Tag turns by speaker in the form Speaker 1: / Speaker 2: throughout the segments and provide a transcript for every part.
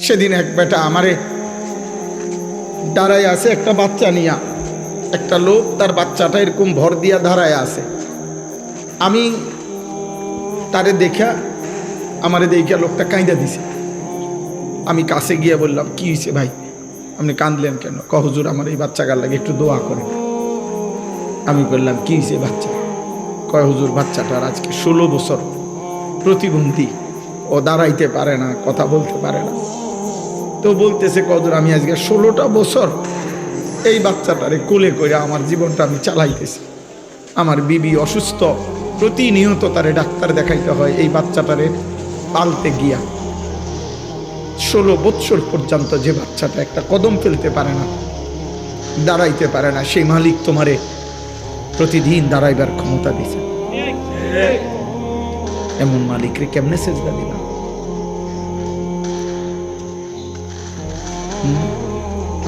Speaker 1: সেদিন এক বেটা আমারে দাঁড়ায় আছে একটা বাচ্চা নিয়া, একটা লোক তার বাচ্চাটা এরকম ভর দিয়া দাঁড়ায় আছে। আমি তারে দেখা, আমারে দেখা লোকটা কাঁদা দিছে। আমি কাছে গিয়ে বললাম, কি হয়েছে ভাই, আপনি কাঁদলেন কেন? হুজুর আমার এই বাচ্চাটার লাগে একটু দোয়া করেন। আমি বললাম, কি হয়েছে বাচ্চা? হুজুর বাচ্চাটার আজকে 16 বছর, প্রতিবন্ধী, ও দাঁড়াইতে পারে না, কথা বলতে পারে না। তো বলতেছে, হুজুর আমি আজকে 16টা বছর এই বাচ্চাটারে কোলে করে আমার জীবনটা আমি চালাইতেছি। আমার বিবি অসুস্থ, প্রতিনিয়ত তারে ডাক্তার দেখাইতে হয় এই বাচ্চাটারে পালতে গিয়া। 16 বছর পর্যন্ত যে বাচ্চাটা একটা কদম ফেলতে পারে না, দাঁড়াইতে পারে না, সেই মালিক তোমারে প্রতিদিন দাঁড়াইবার ক্ষমতা দিছে। এমন মালিকরে কেমনে সেজদা দিবা?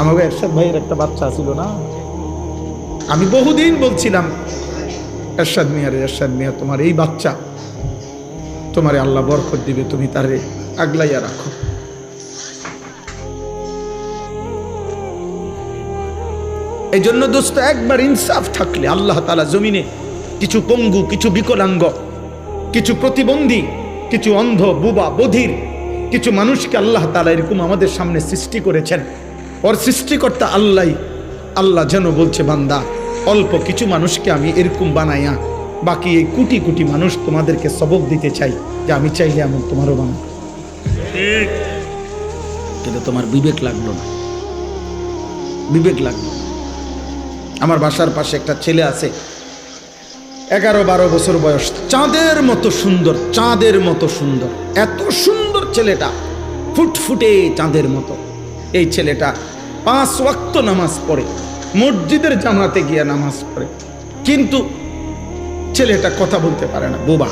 Speaker 1: আমাকে এরশাদ ভাইয়ের একটা বাচ্চা ছিল না, আমি বহুদিন বলছিলাম এরশাদ মিয়া তোমার এই বাচ্চা, তোমারে আল্লাহ বরকত দিবে, তুমি তারে আগলাইয়া রাখো। এই জন্য দোস্ত, একবার ইনসাফ থাকলে আল্লাহ তাআলা জমিনে কিছু পঙ্গু, কিছু বিকলাঙ্গ, কিছু প্রতিবন্ধী, কিছু অন্ধ, বুবা, বধির কিছু মানুষকে আল্লাহ তাআলা এরকম আমাদের সামনে সৃষ্টি করেছেন। ওর সৃষ্টিকর্তা আল্লাহ যেন বলছে, বান্দা অল্প কিছু মানুষকে আমি এরকম বানাইয়া বাকি এই কোটি কোটি মানুষ তোমাদেরকে সবক দিতে চাই যে আমি চাইলে এমন তোমারও বানাবো। কিন্তু তোমার বিবেক লাগলো না, বিবেক লাগলো। আমার বাসার পাশে একটা ছেলে আছে, 11-12 বছর বয়স, চাঁদের মতো সুন্দর, চাঁদের মতো সুন্দর, এত সুন্দর ছেলেটা, ফুটফুটে চাঁদের মতো। এই ছেলেটা 5 ওয়াক্ত নামাজ পড়ে, মসজিদের জামাতে গিয়ে নামাজ পড়ে, কিন্তু ছেলেটা কথা বলতে পারে না, বোবা।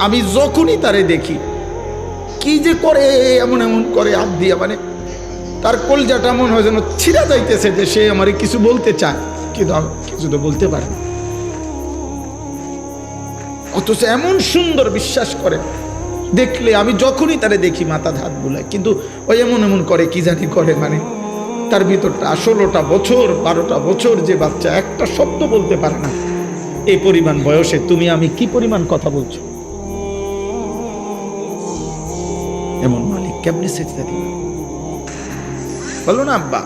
Speaker 1: আমি যখনই তারে দেখি, কি যে করে, এমন এমন করে হাত দিয়ে, মানে তার কলজাটা মনে হয় যেন ছিঁড়া যাইতেছে, যে সে আমারে কিছু বলতে চায়, কিন্তু কিছু তো বলতে পারে না। অথচ এমন সুন্দর, বিশ্বাস করে দেখলে আমি যখনই তারে দেখি মাথা হাত বুলায়, কিন্তু ওই এমন এমন করে, কি জানি করে, মানে তার ভিতরটা 16টা বছর 12টা বছর যে বাচ্চা একটা শব্দ বলতে পারে না। এই পরিমাণ বয়সে তুমি আমি কি পরিমাণ কথা বলছো? এমন মালিক কেমনে সেজদা দিবে? বলো না আব্বা।